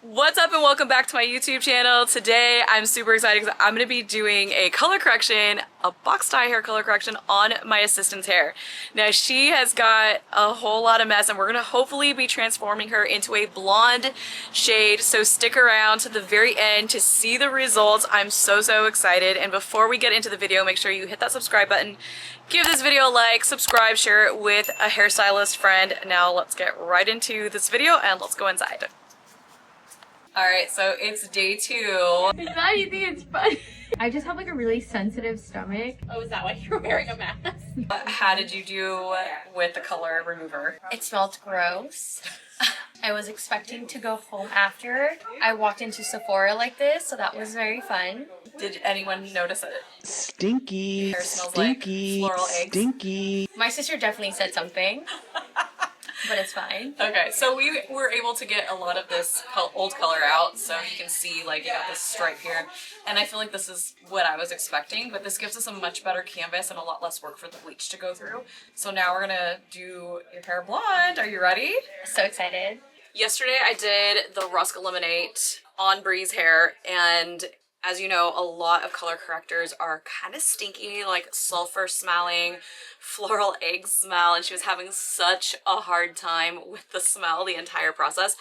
What's up and welcome back to my YouTube channel. Today I'm super excited because I'm going to be doing a color correction, a box dye hair color correction on my assistant's hair. Now she has got a whole lot of mess and we're going to hopefully be transforming her into a blonde shade, so stick around to the very end to see the results. I'm so excited, and before we get into the video, make sure you hit that subscribe button, give this video a like, subscribe, share it with a hairstylist friend. Now let's get right into this video and let's go inside. Alright, so it's day 2. It's not, you think it's funny? I just have like a really sensitive stomach. Oh, is that why you're wearing a mask? How did you do with the color remover? It smelled gross. I was expecting to go home after. I walked into Sephora like this, so that was very fun. Did anyone notice it? Stinky, Hair smells stinky, like floral eggs. stinky. My sister definitely said something, but it's fine. Okay, so we were able to get a lot of this old color out, so you can see like you got this stripe here, and I feel like this is what I was expecting, but this gives us a much better canvas and a lot less work for the bleach to go through. So now we're gonna do your hair blonde. Are you ready? So excited. Yesterday I did the Rust Eliminate on Bree's hair, and as you know, a lot of color correctors are kind of stinky, like sulfur smelling, floral egg smell, and she was having such a hard time with the smell the entire process.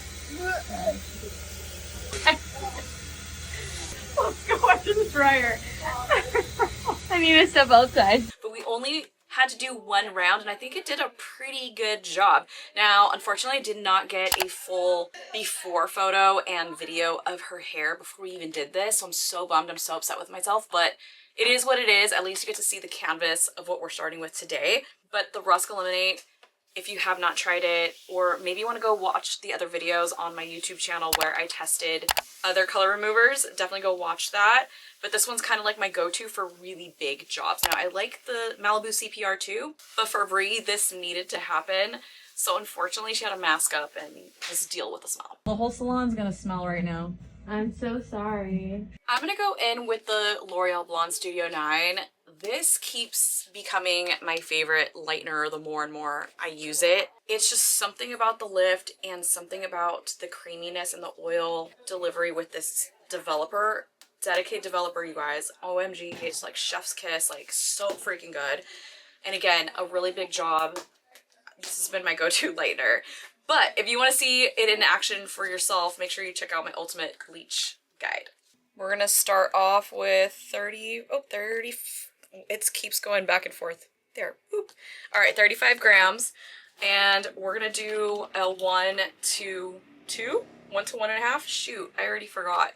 Let's go after the dryer. I need to step outside. But we only had to do one round, and I think it did a pretty good job. Now, unfortunately, I did not get a full before photo and video of her hair before we even did this, so I'm so bummed. I'm so upset with myself, but it is what it is. At least you get to see the canvas of what we're starting with today. But the Rust Eliminate, if you have not tried it, or maybe you want to go watch the other videos on my YouTube channel where I tested other color removers, definitely go watch that. But this one's kind of like my go-to for really big jobs. Now, I like the Malibu CPR too, but for Bree, this needed to happen. So unfortunately, she had to mask up and just deal with the smell. The whole salon's gonna smell right now. I'm so sorry. I'm gonna go in with the L'Oreal Blonde Studio 9. This keeps becoming my favorite lightener the more and more I use it. It's just something about the lift and something about the creaminess and the oil delivery with this developer. Dedicated developer, you guys. OMG, it's like chef's kiss, like so freaking good. And again, a really big job. This has been my go-to lightener. But if you want to see it in action for yourself, make sure you check out my ultimate bleach guide. We're gonna start off with 30, it keeps going back and forth. There, boop. All right, 35 grams. And we're gonna do a 1 to 2, 1 to 1.5. Shoot, I already forgot.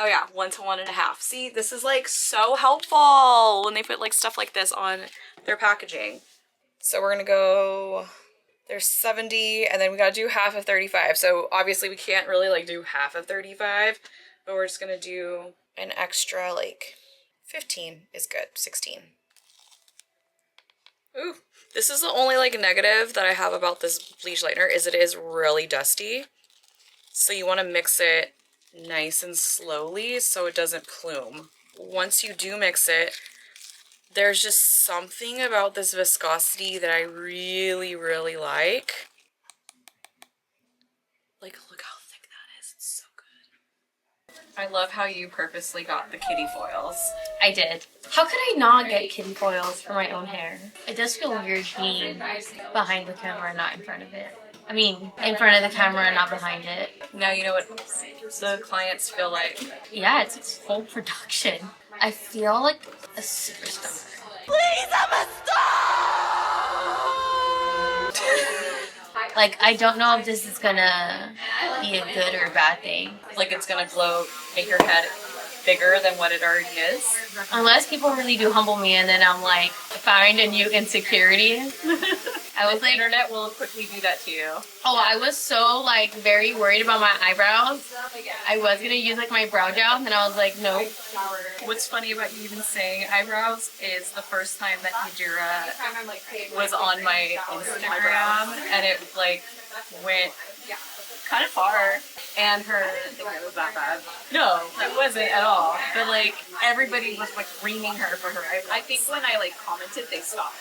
Oh yeah, 1 to 1.5. See, this is like so helpful when they put like stuff like this on their packaging. So we're gonna go, there's 70, and then we gotta do half of 35. So obviously we can't really like do half of 35, but we're just gonna do an extra like 15 is good, 16. Ooh, this is the only like negative that I have about this bleach lightener is it is really dusty. So you wanna mix it nice and slowly so it doesn't plume. Once you do mix it, there's just something about this viscosity that I really like. Like, look how thick that is. It's so good. I love how you purposely got the kitty foils. I did. How could I not get kitty foils for my own hair? It does feel weird being behind the camera, not in front of it. I mean, in front of the camera and not behind it. Now you know what the clients feel like. Yeah, it's full production. I feel like a superstar. Please, I'm a star! Like, I don't know if this is gonna be a good or bad thing. Like it's gonna glow, make your head bigger than what it already is. Unless people really do humble me and then I'm like, find a new insecurity. I was The like, internet will quickly do that to you. oh, I was so like very worried about my eyebrows. I was gonna use like my brow gel and I was like, nope. What's funny about you even saying eyebrows is the first time that Yadira was on my Instagram and it like went kind of far, and her thing was that bad. No, it wasn't at all. But like everybody was like reaming her for her eyebrows. I think when I like commented, they stopped.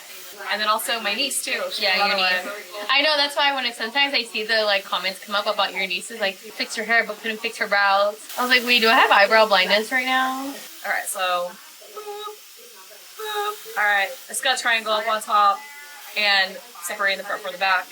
And then also my niece too. Yeah, your niece. I know, that's why sometimes I see the like comments come up about your nieces, like fix her hair but couldn't fix her brows. I was like, wait, do I have eyebrow blindness right now? Alright, so boop, boop. Alright, I just got a triangle up on top and separating the front from the back.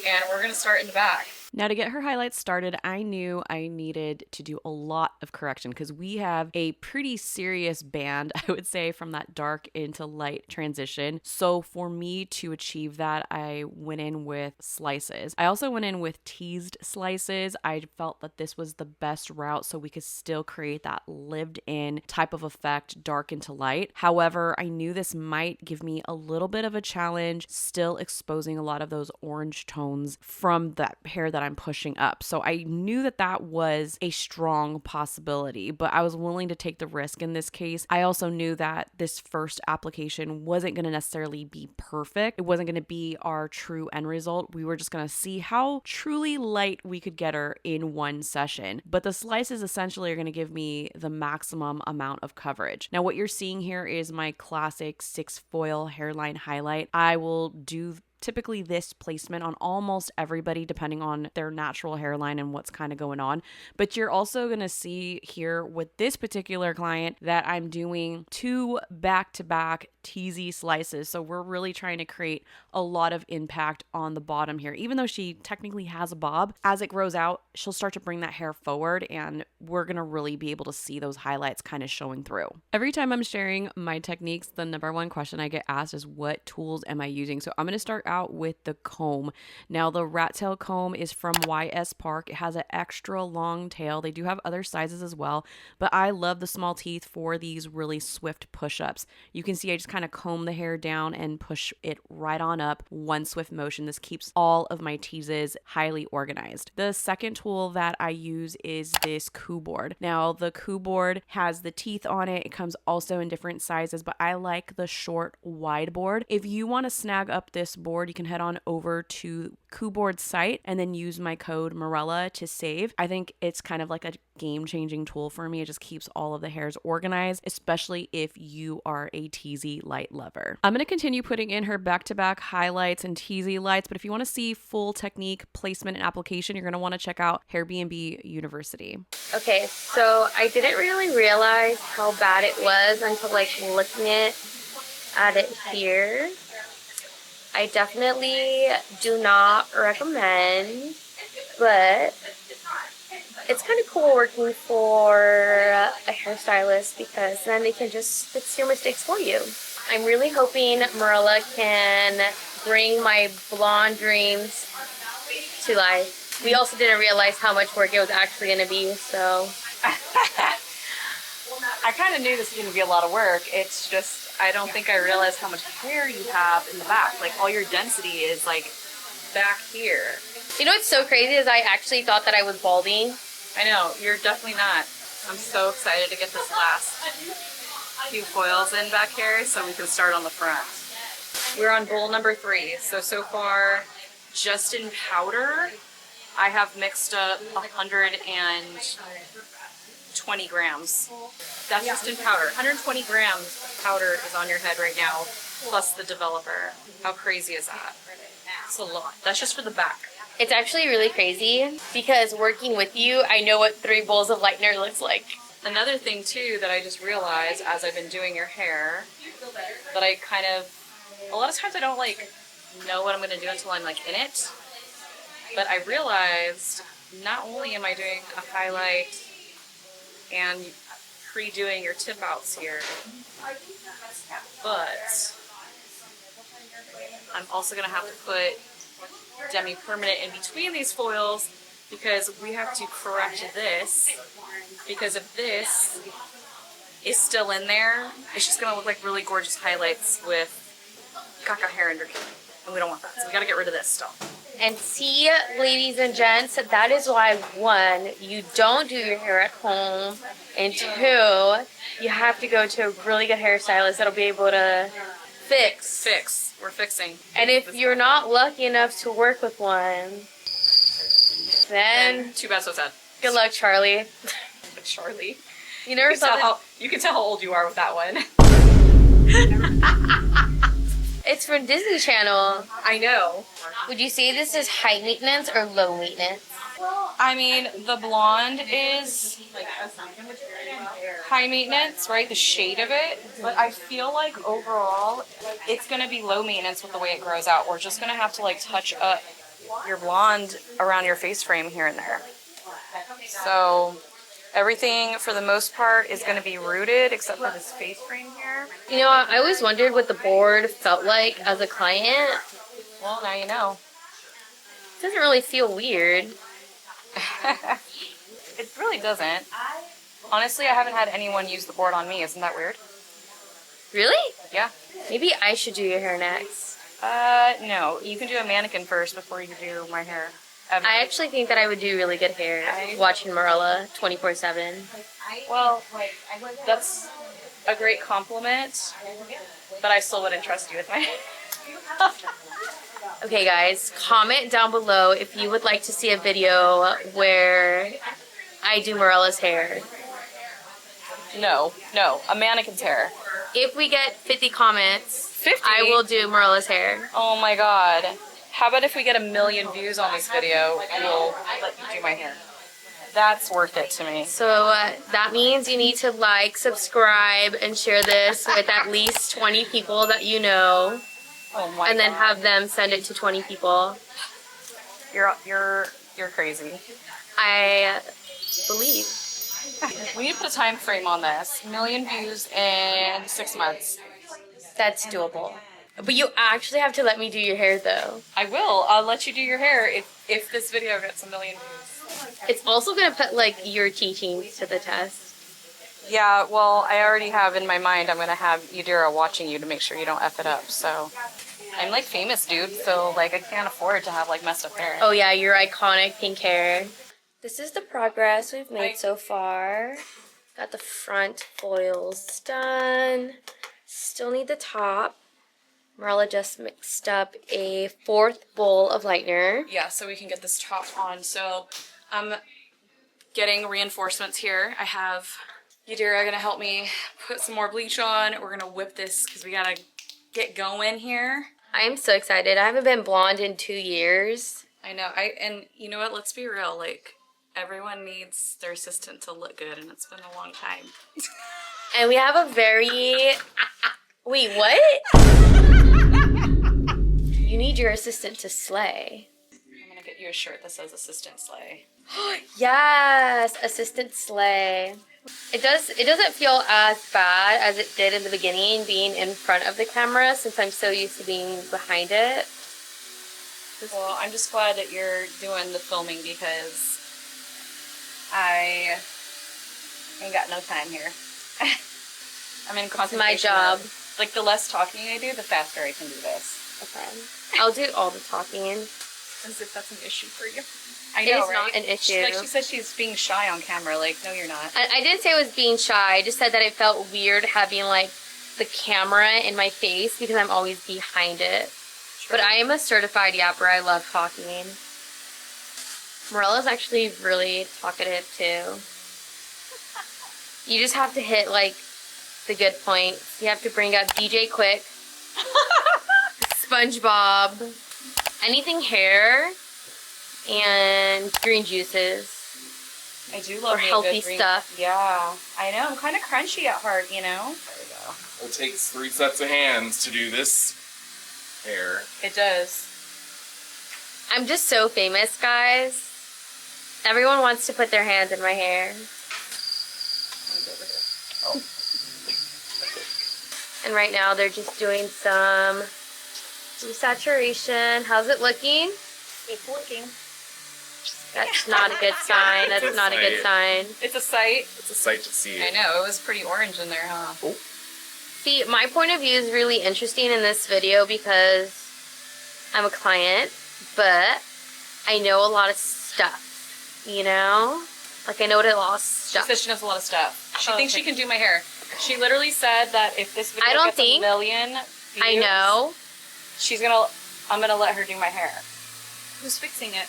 And we're gonna start in the back. Now, to get her highlights started, I knew I needed to do a lot of correction because we have a pretty serious band, I would say, from that dark into light transition. So for me to achieve that, I went in with slices. I also went in with teased slices. I felt that this was the best route so we could still create that lived in type of effect, dark into light. However, I knew this might give me a little bit of a challenge, still exposing a lot of those orange tones from that hair that I'm pushing up. So I knew that that was a strong possibility, but I was willing to take the risk in this case. I also knew that this first application wasn't going to necessarily be perfect. It wasn't going to be our true end result. We were just going to see how truly light we could get her in one session. But the slices essentially are going to give me the maximum amount of coverage. Now, what you're seeing here is my classic 6 foil hairline highlight. I will do typically this placement on almost everybody depending on their natural hairline and what's kind of going on. But you're also going to see here with this particular client that I'm doing 2 back-to-back teasy slices. So we're really trying to create a lot of impact on the bottom here. Even though she technically has a bob, as it grows out, she'll start to bring that hair forward and we're going to really be able to see those highlights kind of showing through. Every time I'm sharing my techniques, the number one question I get asked is what tools am I using? So I'm going to start out with the comb. Now the rat tail comb is from YS Park. It has an extra long tail. They do have other sizes as well, but I love the small teeth for these really swift push-ups. You can see I just kind of comb the hair down and push it right on up, one swift motion. This keeps all of my teases highly organized. The second tool that I use is this coup board. Now the coup board has the teeth on it. It comes also in different sizes, but I like the short wide board. If you want to snag up this board, you can head on over to coup board's site and then use my code Mirella to save. I think it's kind of like a game-changing tool for me. It just keeps all of the hairs organized, especially if you are a teasy light lover. I'm going to continue putting in her back-to-back highlights and teasy lights, but if you want to see full technique, placement, and application, you're going to want to check out Hair B&B University. Okay, so I didn't really realize how bad it was until like looking at it here. I definitely do not recommend, but it's kind of cool working for a hairstylist because then they can just fix your mistakes for you. I'm really hoping Mirella can bring my blonde dreams to life. We also didn't realize how much work it was actually going to be, so. I kind of knew this was going to be a lot of work. It's just, I don't think I realized how much hair you have in the back. Like all your density is like back here. You know what's so crazy is I actually thought that I was balding. I know, you're definitely not. I'm so excited to get this last few foils in back here so we can start on the front. We're on bowl number 3. So far, just in powder, I have mixed up 120 grams. That's just in powder. 120 grams of powder is on your head right now, plus the developer. How crazy is that? It's a lot. That's just for the back. It's actually really crazy because working with you, I know what 3 bowls of lightener looks like. Another thing too that I just realized as I've been doing your hair, that I kind of, a lot of times I don't like know what I'm going to do until I'm like in it. But I realized not only am I doing a highlight and pre-doing your tip outs here, but I'm also going to have to put demi-permanent in between these foils because we have to correct this, because if this is still in there, it's just going to look like really gorgeous highlights with caca hair underneath, and we don't want that, so we got to get rid of this still. And see, ladies and gents, that is why 1, you don't do your hair at home, and 2, you have to go to a really good hairstylist that'll be able to fix. We're fixing. And if you're not lucky enough to work with one, then too bad, so sad. Good luck, Charlie. Charlie. You never saw you can tell how old you are with that one. It's from Disney Channel. I know. Would you say this is high maintenance or low maintenance? I mean, the blonde is high maintenance, right? The shade of it. But I feel like overall, it's going to be low maintenance with the way it grows out. We're just going to have to like touch up your blonde around your face frame here and there. So everything for the most part is going to be rooted except for this face frame here. You know, I always wondered what the board felt like as a client. Well, now you know. It doesn't really feel weird. It really doesn't. Honestly, I haven't had anyone use the board on me. Isn't that weird? Really? Yeah. Maybe I should do your hair next. No. You can do a mannequin first before you do my hair. I actually think that I would do really good hair watching Mirella 24/7. Well, that's a great compliment, but I still wouldn't trust you with my hair. Okay guys, comment down below if you would like to see a video where I do Mirella's hair. No, a mannequin's hair. If we get 50 comments, 50? I will do Mirella's hair. Oh my god. How about if we get 1 million views on this video, we'll let you do my hair. That's worth it to me. So that means you need to like, subscribe, and share this with at least 20 people that you know. Oh my And then god. have them send it to 20 people. You're crazy. I believe. We need to put a time frame on this. 1 million views in 6 months. That's doable. But you actually have to let me do your hair though. I will. I'll let you do your hair if this video gets 1 million views. It's also gonna put like your teachings to the test. Yeah, well, I already have in my mind I'm gonna have Yadira watching you to make sure you don't F it up, so. I'm like famous, dude, so like I can't afford to have like messed up hair. Oh yeah, your iconic pink hair. This is the progress we've made so far. Got the front foils done. Still need the top. Mirella just mixed up a 4th bowl of lightener. Yeah, so we can get this top on. So I'm getting reinforcements here. I have Yadira gonna help me put some more bleach on. We're gonna whip this because we gotta get going here. I am so excited. I haven't been blonde in 2 years. I know. And you know what? Let's be real. Like, everyone needs their assistant to look good, and it's been a long time. And we have a very... Wait, what? You need your assistant to slay. I'm gonna get you a shirt that says Assistant Slay. Yes, assistant slay. It doesn't feel as bad as it did in the beginning being in front of the camera since I'm so used to being behind it. Well, I'm just glad that you're doing the filming because I ain't got no time here. I'm in concentration. My job. mode. Like, the less talking I do, the faster I can do this. Okay. I'll do all the talking. As if that's an issue for you. I It know, is right? not an issue. Like, she said she's being shy on camera. Like, no, you're not. I didn't say I was being shy. I just said that it felt weird having like the camera in my face because I'm always behind it. Sure. But I am a certified yapper. I love talking. Mirella's actually really talkative too. You just have to hit like the good points. You have to bring up DJ Quick, SpongeBob, anything hair, and green juices. I do love or me a healthy good green. stuff. Yeah, I know. I'm kind of crunchy at heart, you know? There we go. It takes 3 sets of hands to do this hair. It does. I'm just so famous, guys. Everyone wants to put their hands in my hair. Oh. And right now they're just doing some desaturation. How's it looking? It's looking. That's not a good sign. That's not a good sign. It's a sight. It's a sight to see. I know. It was pretty orange in there, huh? Oh. See, my point of view is really interesting in this video because I'm a client, but I know a lot of stuff, you know? Like, I know a lot of She stuff. says she knows a lot of stuff. She Oh, thinks okay. she can do my hair. She literally said that if this video I don't gets think- a million views, I know. I'm gonna let her do my hair. Who's fixing it?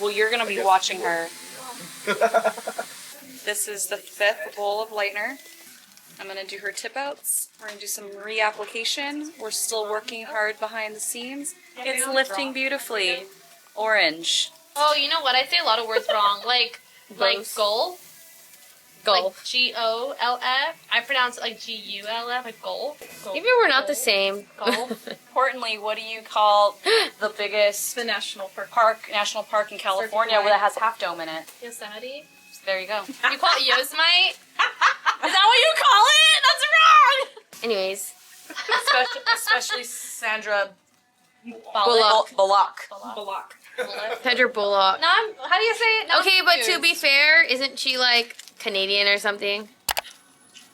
Well, you're gonna be watching her. This is the 5th bowl of lightener. I'm gonna do her tip outs. We're gonna do some reapplication. We're still working hard behind the scenes. It's lifting beautifully. Orange. Oh, you know what? I say a lot of words wrong. Like goal. Gulf. Like G-O-L-F. I pronounce it like G-U-L-F, like goal. Maybe we're not the same. Goal. Importantly, what do you call the biggest National Park. national park in California that has Half Dome in it? Yosemite. There you go. You call it Yosemite? Is that what you call it? That's wrong! Anyways, Especially Sandra Bullock. Bullock. Sandra Bullock. No, how do you say it? No, Okay, I'm but to confused. be fair, isn't she like Canadian or something?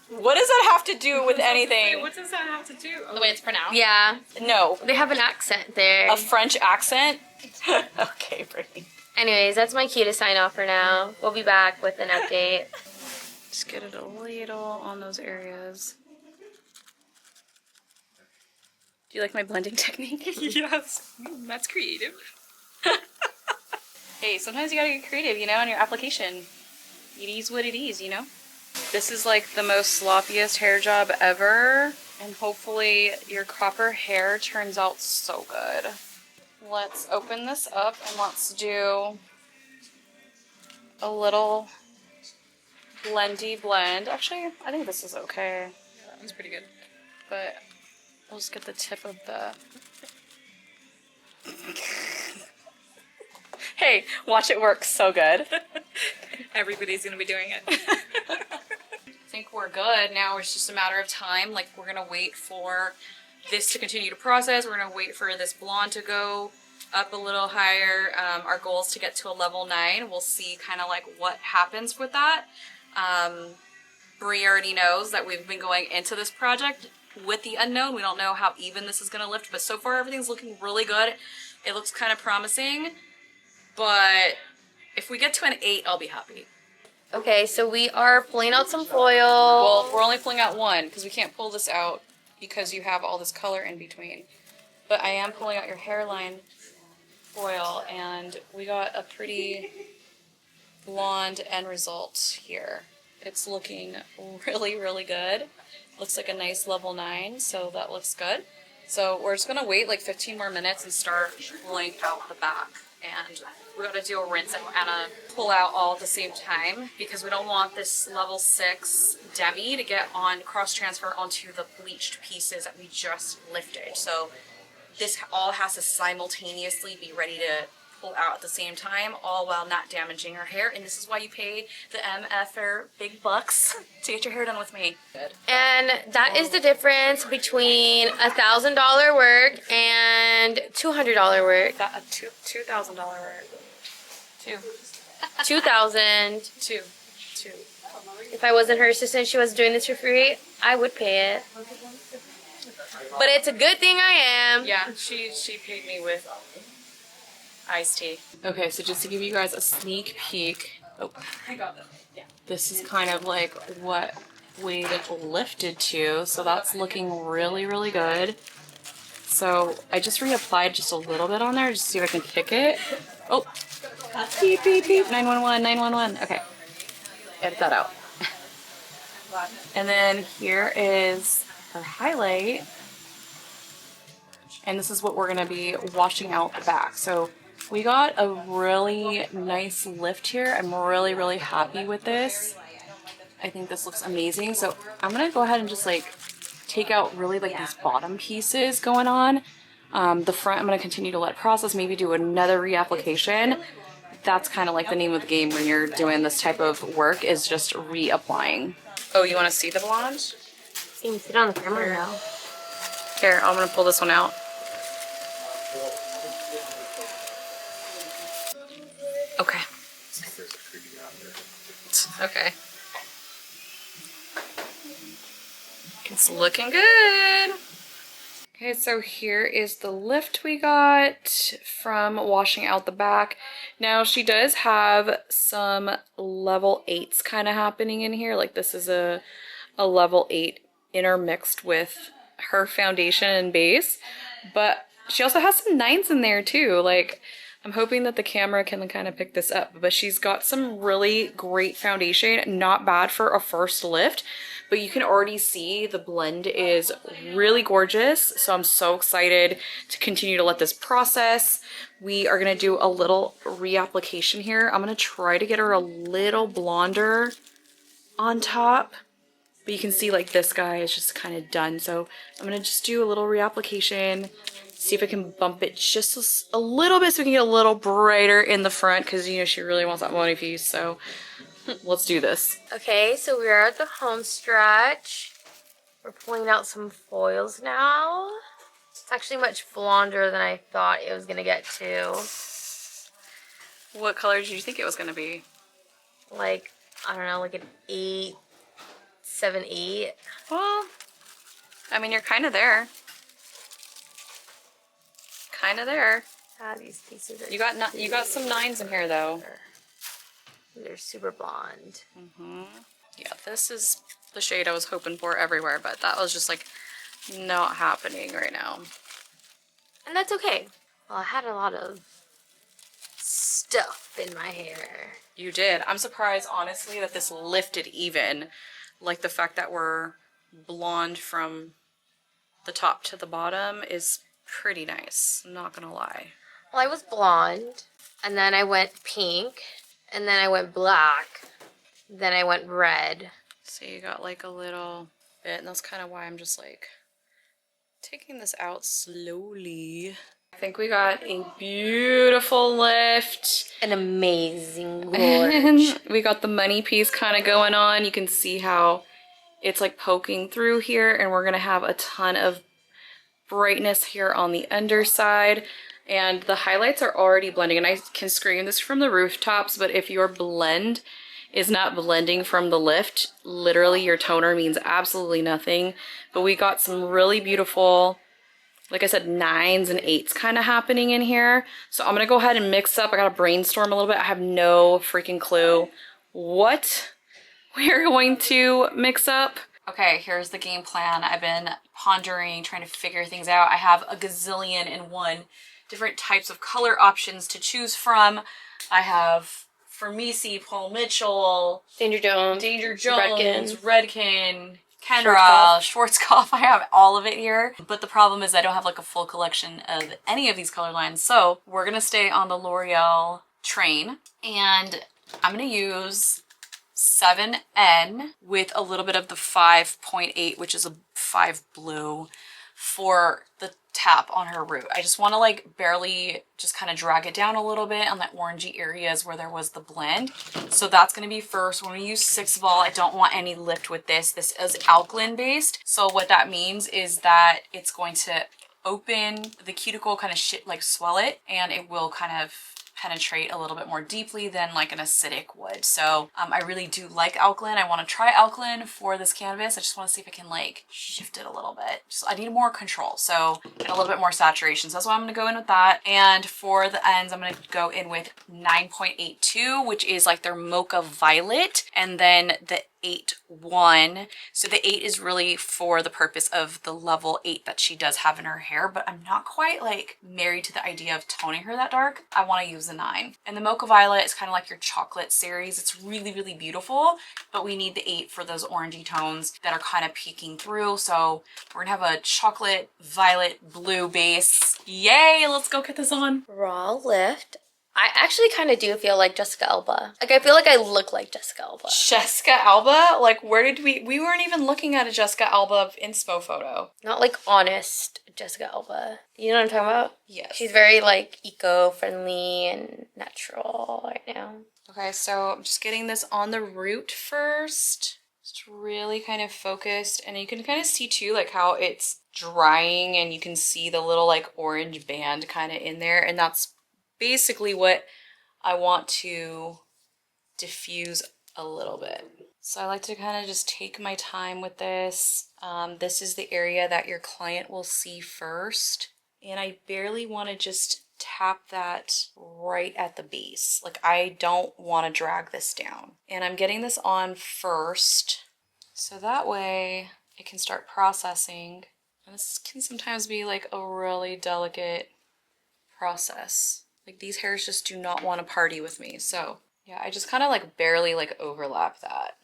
What does that have to do with anything? What does that have to do? The way it's pronounced. Yeah, No. they have an accent there. A French accent? Okay, Brittany. Anyways, that's my cue to sign off for now. We'll be back with an update. Just get it a little on those areas. Do you like my blending technique? Yes, that's creative. Hey, sometimes you gotta get creative, you know, in your application. It is what it is, you know? This is like the most sloppiest hair job ever, and hopefully your copper hair turns out so good. Let's open this up and let's do a little blendy blend. Actually, I think this is okay. That was pretty good. But we'll just get the tip of the... Hey, watch it work so good. Everybody's gonna be doing it. I think we're good. Now it's just a matter of time. Like, we're gonna wait for this to continue to process. We're gonna wait for this blonde to go up a little higher. Our goal is to get to a level 9. We'll see kind of like what happens with that. Bree already knows that we've been going into this project with the unknown. We don't know how even this is gonna lift, but so far everything's looking really good. It looks kind of promising, but if we get to an 8, I'll be happy. Okay, so we are pulling out some foil. Well, we're only pulling out one because we can't pull this out because you have all this color in between. But I am pulling out your hairline foil, and we got a pretty blonde end result here. It's looking really, really good. Looks like a nice level 9, so that looks good. So we're just gonna wait like 15 more minutes and start pulling out the back. And we gotta do a rinse and pull out all at the same time because we don't want this level 6 demi to get on cross transfer onto the bleached pieces that we just lifted. So this all has to simultaneously be ready to pull out at the same time, all while not damaging our hair. And this is why you pay the MFer big bucks to get your hair done with me. Good. And that is the difference between $1,000 work and $200 work. Got a $2,000 work. $2,000. Two. If I wasn't her assistant, she was doing this for free, I would pay it. But it's a good thing I am. Yeah, she paid me with iced tea. Okay, so just to give you guys a sneak peek. Oh, I got this. Yeah. This is kind of like what we lifted to. So that's looking really, really good. So I just reapplied just a little bit on there just to see if I can pick it. Oh, beep, beep, beep. 911, 911. Okay, edit that out. And then here is her highlight. And this is what we're gonna be washing out the back. So we got a really nice lift here. I'm really, really happy with this. I think this looks amazing. So I'm gonna go ahead and just like take out really like these bottom pieces going on. The front I'm gonna continue to let process, maybe do another reapplication. That's kind of like the name of the game when you're doing this type of work, is just reapplying. Oh, you wanna see the blonde? You can sit on the camera now. Here, I'm gonna pull this one out. Okay. Okay. It's looking good. Okay, so here is the lift we got from washing out the back. Now she does have some level 8s kind of happening in here. Like this is a level 8 intermixed with her foundation and base. But she also has some 9s in there too. Like I'm hoping that the camera can kind of pick this up, but she's got some really great foundation, not bad for a first lift, but you can already see the blend is really gorgeous. So I'm so excited to continue to let this process. We are gonna do a little reapplication here. I'm gonna try to get her a little blonder on top, but you can see like this guy is just kind of done. So I'm gonna just do a little reapplication, see if I can bump it just a little bit so we can get a little brighter in the front, because you know she really wants that money piece. So let's do this. Okay, so we're at the home stretch. We're pulling out some foils now. It's actually much blonder than I thought it was gonna get to. What color did you think it was gonna be? Like, I don't know, like an 8, 7, 8. Well, I mean, you're kind of there. Kind of there. Ah, these pieces are You got some 9s in here though. They're super blonde. Yeah, this is the shade I was hoping for everywhere, but that was just like not happening right now. And that's okay. Well, I had a lot of stuff in my hair. You did. I'm surprised, honestly, that this lifted even. Like the fact that we're blonde from the top to the bottom is pretty nice. I'm not gonna lie. Well, I was blonde, and then I went pink, and then I went black, then I went red. So you got like a little bit, and that's kind of why I'm just like taking this out slowly. I think we got a beautiful lift. An amazing gorge. And we got the money piece kind of going on. You can see how it's like poking through here, and we're gonna have a ton of brightness here on the underside. And the highlights are already blending, and I can scream this from the rooftops, but if your blend is not blending from the lift, literally your toner means absolutely nothing. But we got some really beautiful, like I said, 9s and 8s kind of happening in here. So I'm gonna go ahead and mix up. I gotta brainstorm a little bit. I have no freaking clue what we're going to mix up. Okay, here's the game plan. I've been pondering, trying to figure things out. I have a gazillion and one different types of color options to choose from. I have Fermisi, Paul Mitchell, Danger Jones, Redken, Kenra, Schwarzkopf. I have all of it here. But the problem is I don't have like a full collection of any of these color lines. So we're gonna stay on the L'Oreal train, and I'm gonna use 7N with a little bit of the 5.8, which is a 5 blue, for the tap on her root. I just want to like barely just kind of drag it down a little bit on that orangey areas where there was the blend. So that's going to be first. When we use 6 Vol, I don't want any lift with this. This is alkaline based. So what that means is that it's going to open the cuticle, kind of like swell it, and it will kind of penetrate a little bit more deeply than like an acidic would. So I really do like alkaline. I want to try alkaline for this canvas. I just want to see if I can like shift it a little bit. I need more control, so and a little bit more saturation. So that's why I'm going to go in with that. And for the ends, I'm going to go in with 9.82, which is like their mocha violet, and then the 8.1. So the 8 is really for the purpose of the level 8 that she does have in her hair, but I'm not quite like married to the idea of toning her that dark. I want to use the 9. And the mocha violet is kind of like your chocolate series. It's really, really beautiful, but we need the 8 for those orangey tones that are kind of peeking through. So we're gonna have a chocolate, violet, blue base. Yay, let's go get this on. Raw lift. I actually kind of do feel like Jessica Alba. Like, I feel like I look like Jessica Alba. Jessica Alba? Like, where did we weren't even looking at a Jessica Alba inspo photo. Not like honest Jessica Alba. You know what I'm talking about? Yes. She's very like eco-friendly and natural right now. Okay, so I'm just getting this on the root first. Just really kind of focused, and you can kind of see too like how it's drying, and you can see the little like orange band kind of in there, and that's basically what I want to diffuse a little bit. So I like to kind of just take my time with this. This is the area that your client will see first, and I barely want to just tap that right at the base. Like, I don't want to drag this down. And I'm getting this on first, so that way it can start processing. And this can sometimes be like a really delicate process. Like these hairs just do not want to party with me. So yeah, I just kind of like barely like overlap that.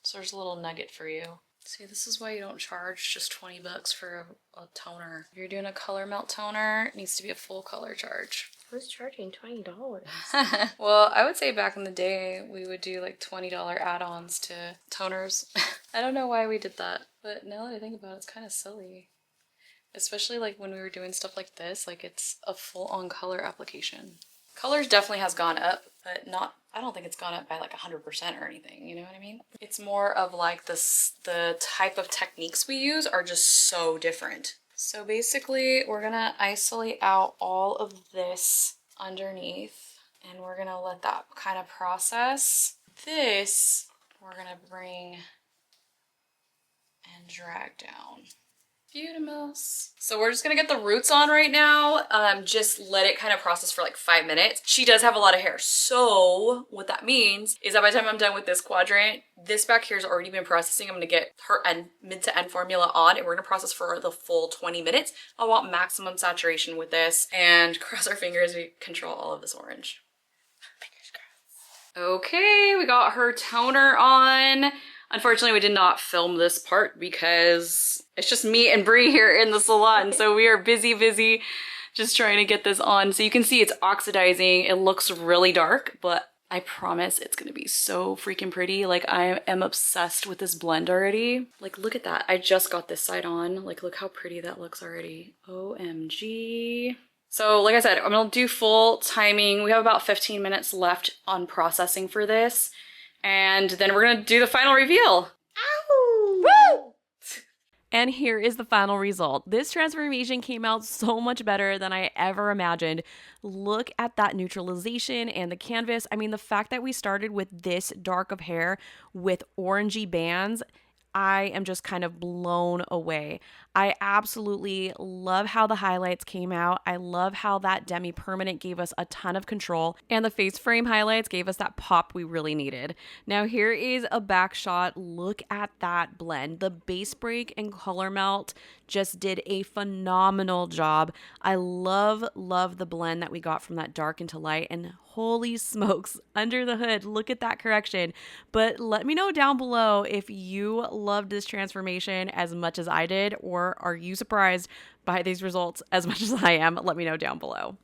So there's a little nugget for you. See, this is why you don't charge just 20 bucks for a toner. If you're doing a color melt toner, it needs to be a full color charge. Who's charging $20? Well, I would say back in the day, we would do like $20 add-ons to toners. I don't know why we did that, but now that I think about it, it's kind of silly. Especially like when we were doing stuff like this, like it's a full-on color application. Colors definitely has gone up, but not, I don't think it's gone up by like 100% or anything, you know what I mean? It's more of like this, the type of techniques we use are just so different. So basically we're gonna isolate out all of this underneath and we're gonna let that kind of process. This we're gonna bring and drag down. Beautiful. So we're just gonna get the roots on right now. Just let it kind of process for like 5 minutes. She does have a lot of hair. So what that means is that by the time I'm done with this quadrant, this back here has already been processing. I'm gonna get her mid to end formula on and we're gonna process for the full 20 minutes. I want maximum saturation with this and cross our fingers we control all of this orange. Fingers crossed. Okay, we got her toner on. Unfortunately, we did not film this part because it's just me and Brie here in the salon. So we are busy just trying to get this on. So you can see it's oxidizing. It looks really dark, but I promise it's gonna be so freaking pretty. Like I am obsessed with this blend already. Like look at that. I just got this side on. Like look how pretty that looks already. OMG. So like I said, I'm gonna do full timing. We have about 15 minutes left on processing for this. And then we're gonna do the final reveal. Ow! Woo! And here is the final result. This transformation came out so much better than I ever imagined. Look at that neutralization and the canvas. I mean, the fact that we started with this dark of hair with orangey bands, I am just kind of blown away. I absolutely love how the highlights came out. I love how that demi-permanent gave us a ton of control and the face frame highlights gave us that pop we really needed. Now here is a back shot. Look at that blend. The base break and color melt just did a phenomenal job. I love the blend that we got from that dark into light, and holy smokes, under the hood, look at that correction. But let me know down below if you loved this transformation as much as I did, or are you surprised by these results as much as I am? Let me know down below.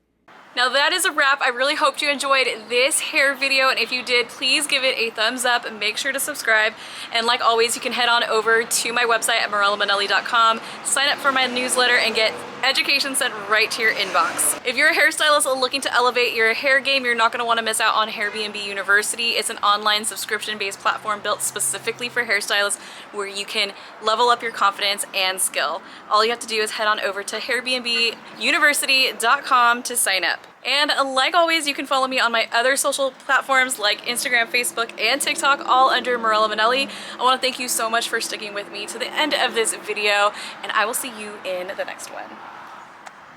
Now that is a wrap. I really hoped you enjoyed this hair video, and if you did, please give it a thumbs up and make sure to subscribe. And like always, you can head on over to my website at MirellaManelli.com, sign up for my newsletter, and get education sent right to your inbox. If you're a hairstylist looking to elevate your hair game, you're not going to want to miss out on Hair B&B University. It's an online subscription-based platform built specifically for hairstylists where you can level up your confidence and skill. All you have to do is head on over to hairbnbuniversity.com to sign up. And like always, you can follow me on my other social platforms like Instagram, Facebook, and TikTok, all under Mirella Manelli. I want to thank you so much for sticking with me to the end of this video, and I will see you in the next one.